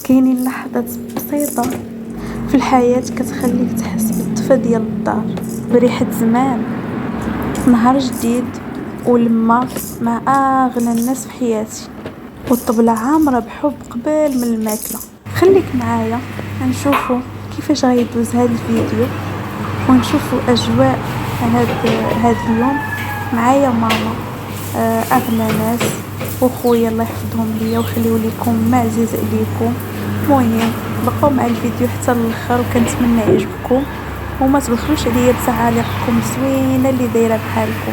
كاينين لحظات بسيطة في الحياة كتخليك تحس بالدفا ديال الدار، بريحة زمان، نهار جديد، ولما مع أغلى الناس في حياتي، والطبلة عامرة بحب قبل من الماكلة. خليك معايا نشوفو كيفاش غيدوز هاد الفيديو، ونشوفو أجواء هاد اليوم معايا ماما، أغلى ناس، وخويا الله يحفظهم ليا ويخليو ليكم ما عزيز عليكم. المهم بقاو مع الفيديو حتى الاخر، وكنتمنى يعجبكم، وما تبخلوش عليا بتعاليقكم الزوينه اللي دايره بحالكم.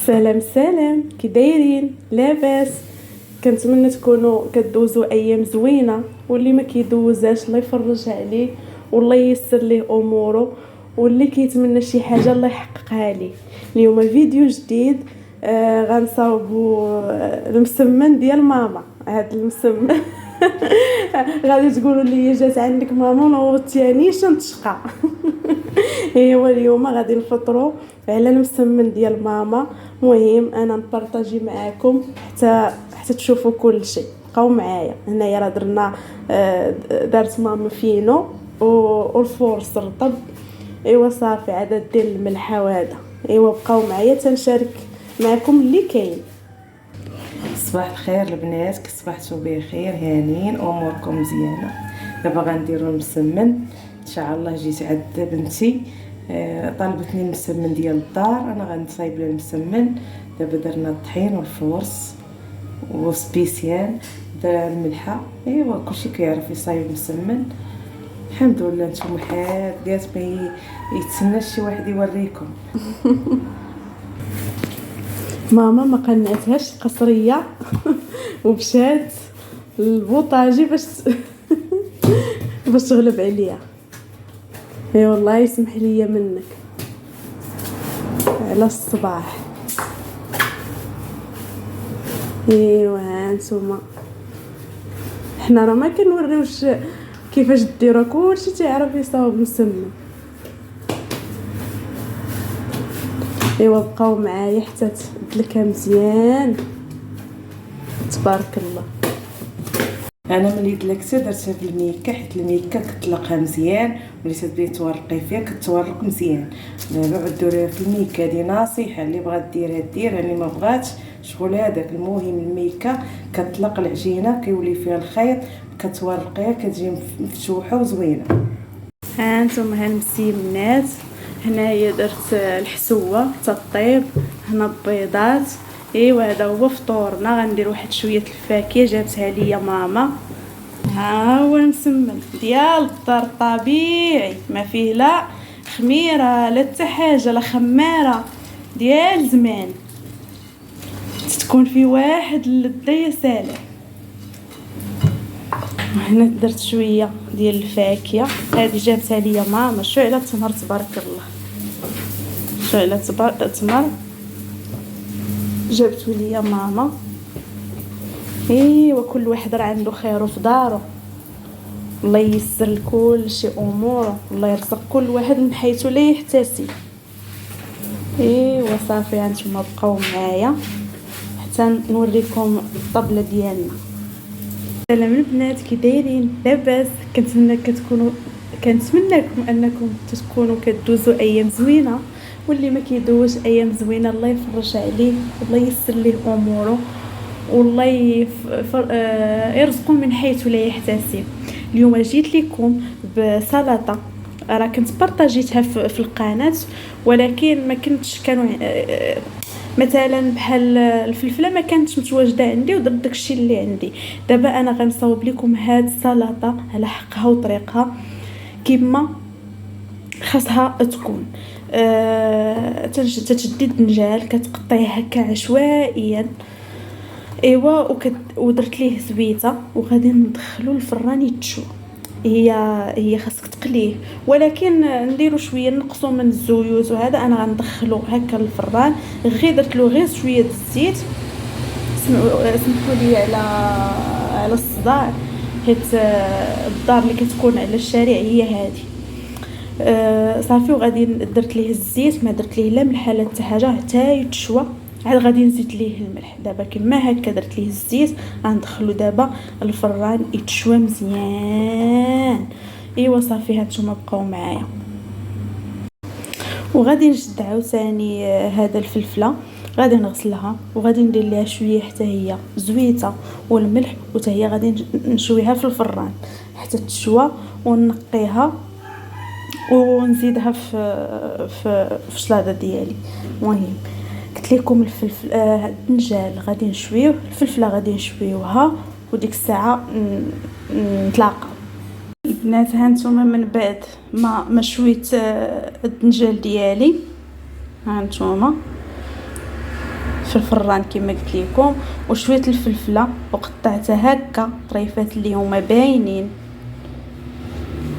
سلام سلام، كي دايرين؟ لاباس؟ كنتمنى تكونوا كدوزوا ايام زوينه، واللي ما كيدوزاش الله يفرج عليه والله ييسر ليه اموره، واللي كيتمنى شي حاجه الله يحققها ليه. اليوم فيديو جديد، غنصاوبوا المسمن ديال ماما. هذا المسمن غادي تقولوا لي جات عندك ماما ما وطيانيش نتشقى. ايوا اليوم غادي نفطروا على المسمن ديال ماما. مهم انا نبارطاجي معاكم حتى تشوفوا كل شيء. بقاو معايا. هنايا راه درنا دارت ماما فينو والفورس رطب. ايوا صافي عاد دير الملحه وهذا. ايوا بقاو معايا تنشارك معكم اللي كاين. صباح الخير البنات، كي صبحتوا بخير هانين اموركم مزيانه. دابا غنديروا المسمن ان شاء الله. جيت عند بنتي طلبتني المسمن ديال الدار، انا غنصايب لها المسمن. دابا درنا الطحين والفورس وسبيسيال، دار الملحه. ايوا كلشي كيعرف يصايب المسمن الحمد لله. نتوما حادات ما يتسناش شي واحد يوريكم. ماما ما قنعتهاش القصريه ومشات للبوطاجي باش تغلب عليا. اي والله يسمح لي منك على الصباح. ايوا هانتوما حنا راه ما كنوريوش كيفاش ديروا، كلشي تعرف يصاوب مسمن. ايوا بقاو معايا حتى تدلكها مزيان تبارك الله. انا ملي دلكتها درتها بالميكا، حيت الميكا كتطلقها مزيان، وليت تبغي تورقي فيها كتورق مزيان. دابا عاد ديروها في الميكا، هذه نصيحه اللي بغات ديرها دير، اللي ما بغاتش شغل هذاك. المهم الميكا كتطلق العجينه، كيولي فيها الخيط، كتورقيها كتجي مفتوحه وزوينه. ها انتم هالمسيمنات. هنايا درت الحسوه تطيب، هنا البيضات. ايوا هذا هو فطورنا. غندير واحد شويه الفاكهه جابتها ليا ماما. ها هو المسمن ديال الدار طبيعي، ما فيه لا خميره لا حتى حاجه، لا خماره، ديال زمان تكون في واحد اللذه يا سالم. هنا درت شويه ديال الفاكهه، هذه جابتها ليا ماما. شو على التمر تبارك الله، شو على التمر جابتو ليا ماما. ايوا كل واحد راه عنده خيره في دارو، الله ييسر لكل شيء اموره، الله يرزق كل واحد من حيث لا يحتسب. ايوا صافي هانتوما بقاو معايا حتى نوريكم الطبله ديالنا. سلام البنات، كي دايرين؟ لاباس؟ كنتمنىكم انكم تكونوا كدوزوا ايام زوينه، واللي ما كيدوش ايام زوينه الله يفرج عليه والله ييسر ليه اموره، والله يرزقه من حيث لا يحتسب. اليوم جيت لكم بسلطه، راه كنت بارطاجيتها في القناه، ولكن ما كنتش كانوا مثلا بحال الفلفله ما كانتش متواجده عندي، ودرت داكشي اللي عندي. دابا انا غنصاوب لكم هاد السلطه على حقها وطريقها كما خاصها تكون. تشدي الدنجال كتقطعيه هكا عشوائيا. ايوا ودرت ليه زويته، وغادي ندخلو الفران يتشوى. هي خاصك تقليه، ولكن نديرو شويه نقصوا من الزيوت وهذا. انا غندخلو هكا الفران، غير درت له غير شويه الزيت. سمحوا لي على الصداع، حيت الدار اللي كتكون على الشارع هي هذه. صافي وغادي درت ليه الزيت، ما درت ليه لا ملح لا حتى حاجه حتى يتشوى. عاد غادي نزيد ليه الملح. دابا كما هكا درت ليه الزيت، غندخلو دابا الفران يتشوى مزيان. ايوا صافي هانتوما بقاو معايا. وغادي نشد عاوتاني هذا الفلفله، غادي نغسلها وغادي ندير ليها شويه حتى هي زويته والملح، وحتى هي غادي نشويها في الفران حتى تشوى ونقيها ونزيدها في الشلاضه ديالي. المهم قلت لكم الفلفل الدنجال غادي نشويوه، الفلفله غادي نشويوها، وديك الساعه نتلاقاو. البنات هانتوما من بعد ما شويت الدنجال ديالي، هانتوما في الفران كما قلت لكم، وشويت الفلفله وقطعتها هكا طريفات اللي هما باينين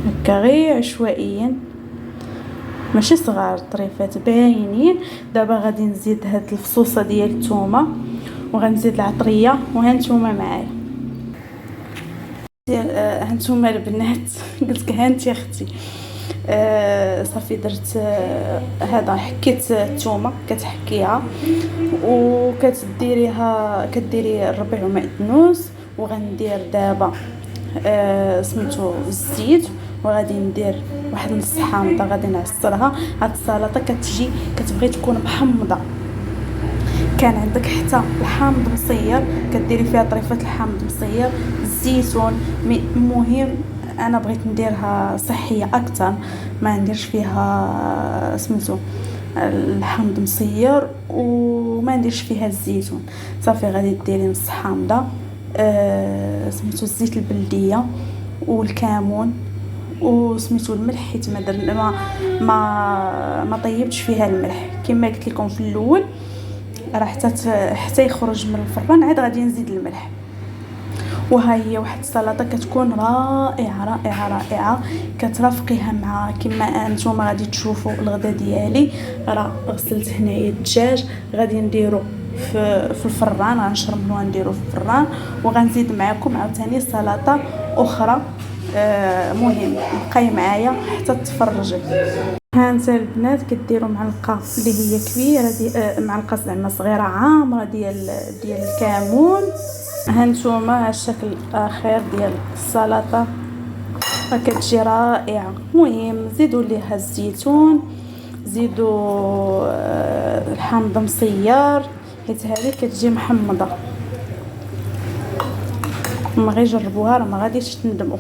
هكا غير عشوائيا، ماشي صغار، طريفات باينين. دابا غادي نزيد هاد الفصوصه ديال الثومه وغنزيد العطريه، وهانتوما معايا. هانتوما البنات قلت هانتي اختي صافي درت هذا، حكيت الثومه كتحكيها وكتديريها، كديري الربع ومعدنوس. وغندير دابا سميتو الزيت، وغادي ندير واحد نص حامضه غادي نعصرها. هاد السلطه كتجي كتبغي تكون محمضه، كان عندك حتى الحامض مصير كديري فيها طريفات الحامض مصير، الزيتون. المهم انا بغيت نديرها صحيه اكثر، ما نديرش فيها سميتو الحامض مصير وما نديرش فيها الزيتون. صافي غادي ديري نص حامضه سميتو الزيت البلديه والكمون وسميتو الملح، حيت ما درنا ما طيبتش فيها الملح كما قلت لكم في الاول، راه حتى يخرج من الفران عاد غادي نزيد الملح. وها هي واحد السلطه كتكون رائعه رائعه رائعه، كترافقيها مع كما انتم غادي تشوفوا الغدا ديالي. راه غسلت هنايا الدجاج غادي نديرو في الفران، غنشرملو نديرو في الفران، وغنزيد معكم عاوتاني سلطه اخرى. مهم بقاي معايا حتى تفرجي. هانت البنات كديروا معلقه اللي هي كبيره دي معلقه زعما صغيره عامره ديال الكمون. هانتوما الشكل الاخير ديال السلطه كتجي رائعه. المهم زيدوا ليها الزيتون، زيدوا الحامض مصير، حيت هذه كتجي محمضه. ما غير جربوها راه ما غاديش تندموا.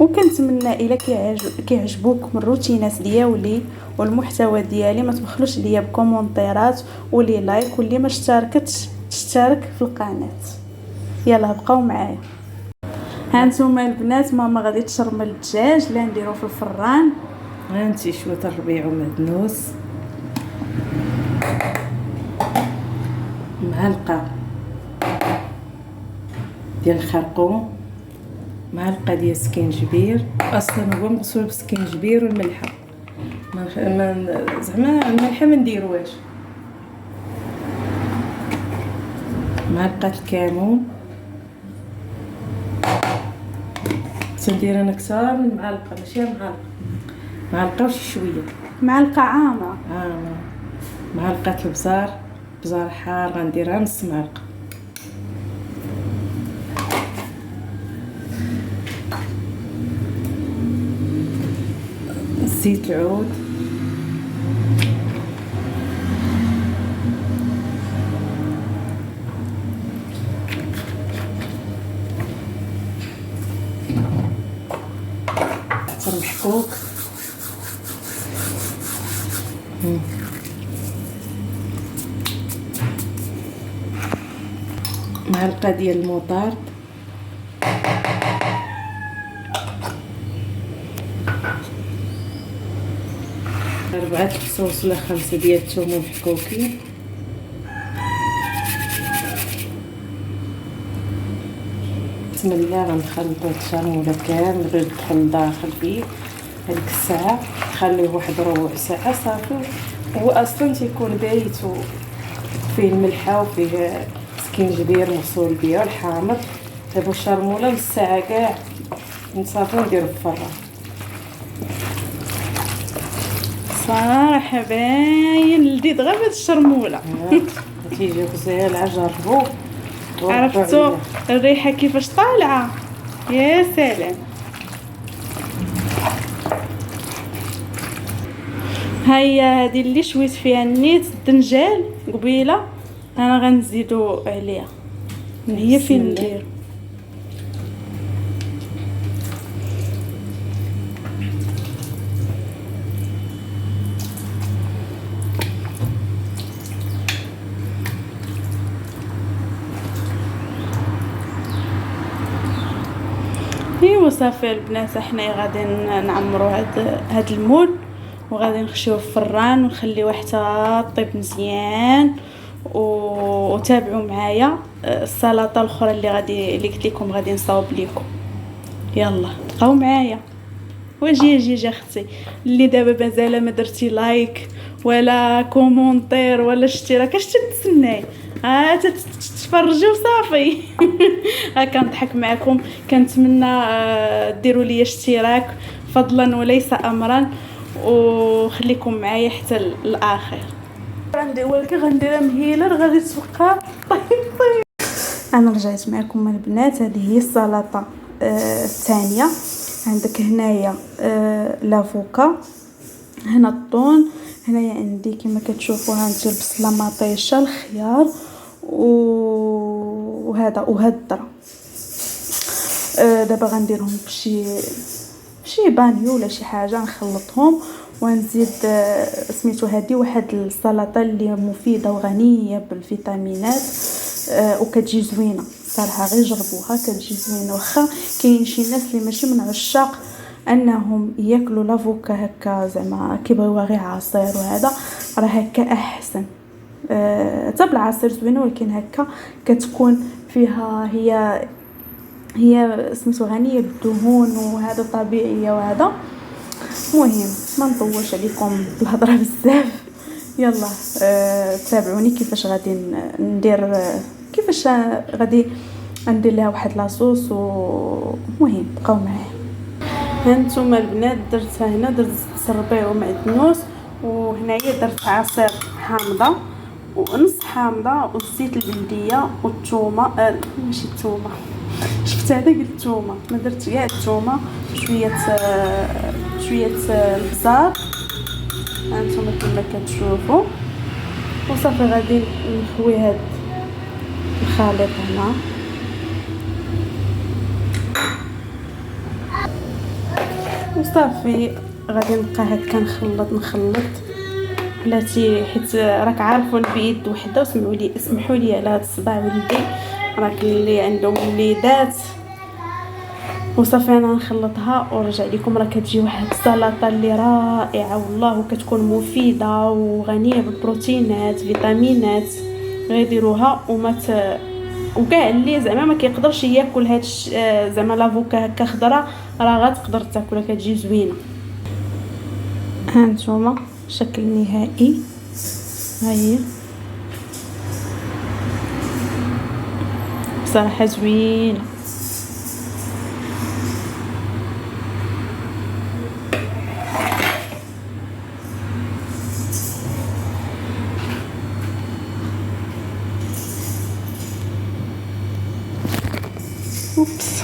وكنتمنى الا كيعجبوكم الروتينات ديالي والمحتوى ديالي ما تبخلوش ليا بكومونطيرات ولي لايك، واللي ما اشتركتش تشترك في القناه. يلا بقاو معايا. هانتوما البنات ماما غادي تشرمل الدجاج اللي نديرو في الفران. هانتي شويه الربيع ومعدنوس، معلقه ديال الخرقوم، معلقه ديال السكينجبير. اصلا هو مغسول بالسكينجبير والملحه، زعما الملحه ما نديروهاش. معلقه الكمون، تندير انا كثار من معلقه، ماشي معلقه وشي شويه، معلقه عامه. معلقه بزار حار غنديرها نص معلقه. زيت العود، عطر محكوك، معلقه ديال الموطارد، أربعة فصوص ولا 5 ديال الثوم محكوكين، بسم الله غنخلطو التشرموله كامل باش تدخل لداخل فيه. هذيك الساعه خليه واحد ربع ساعه صافي. هو اصلا تيكون بايت فيه الملحه وفيه سكينجبير مغسول بيه والحامض. دابا الشرموله نص ساعه كاع نصافي نديرو في الفران. صراحه باين لذيذ غير هاد الشرموله. كيجيو غزال جربوا. عرفتوا الريحه كيفاش طالعه؟ يا سلام. هيا هذه اللي شويت فيها النيت الدنجال قبيله، انا غنزيدو عليها. هي فين ندير؟ ايوا صافي البنات، حنا غادي نعمروا هاد المول وغادي نخشيوه في الفران ونخليوه حتى طيب مزيان. وتابعوا معايا السلطه الاخرى اللي قلت لكم غادي نصاوب لكم. يلا بقاو معايا. وجي اختي اللي دابا مازال ما درتي لايك ولا كومونتير ولا اشتراك، اش تتسناي؟ تتفرجي وصافي. كنضحك معكم، كنتمنى ديروا لي اشتراك فضلا وليس امرا، وخليكم معايا حتى الاخر. عندي ولكن غنديرها مهيله غادي تبقى طيب. انا رجعت معكم البنات. هذه هي السلطه الثانيه. عندك هنايا لافوكا، هنا الطون، هنايا عندي كما كتشوفوا هانتي البصله مطيشه، الخيار وهذا الذره. دابا غنديرهم بشي بانيو ولا شي حاجه، نخلطهم ونزيد سميتو. هذه واحد السلطه اللي مفيده وغنيه بالفيتامينات وكتجي زوينه صراحه، غير جربوها كتجي زوينه. واخا كاين شي ناس اللي ماشي من عشاق انهم ياكلوا لافوكا هكا، زعما كيبغيوها غير عصير، وهذا راه هكا احسن. حتى بالعصير زوينه، ولكن هكا كتكون فيها هي سميتو غنيه بالدهون وهذا طبيعيه وهذا. مهم ما نطولش عليكم بالهضره بزاف. يلا تابعوني كيفاش غادي ندير، كيفاش غادي ندير لها واحد لاصوص. ومهم بقاو معايا. هانتوما البنات درتها هنا، درت الربيع ومعدنوس، وهنايا درت عصير حامضه ونص حامضه وزيت البلديه والثومه. ماشي الثومه، شفت هذا قلت ثومه، ما درت كاع الثومه. شويه البزار هانتوما كما كتشوفوا. وصافي غادي نخوي هاد الخليط هنا. وصافي غادي نبقى هكا نخلط بلاتي، حيت راك عارفون بيد وحده. اسمحوا لي على هذا الصداع ولدي، راك اللي عندهم وليدات. وصافي انا نخلطها ونرجع لكم. راه كتجي واحد السلطه اللي رائعه والله، وكتكون مفيده وغنيه بالبروتينات فيتامينات. غيديروها وكاع اللي زعما ما كيقدرش ياكل هاد زعما لافوكا هكا خضره، راه غتقدر تاكلها كتجي زوينه. هانتوما شكل نهائي، ها هي بصراحه زوينه. اوبس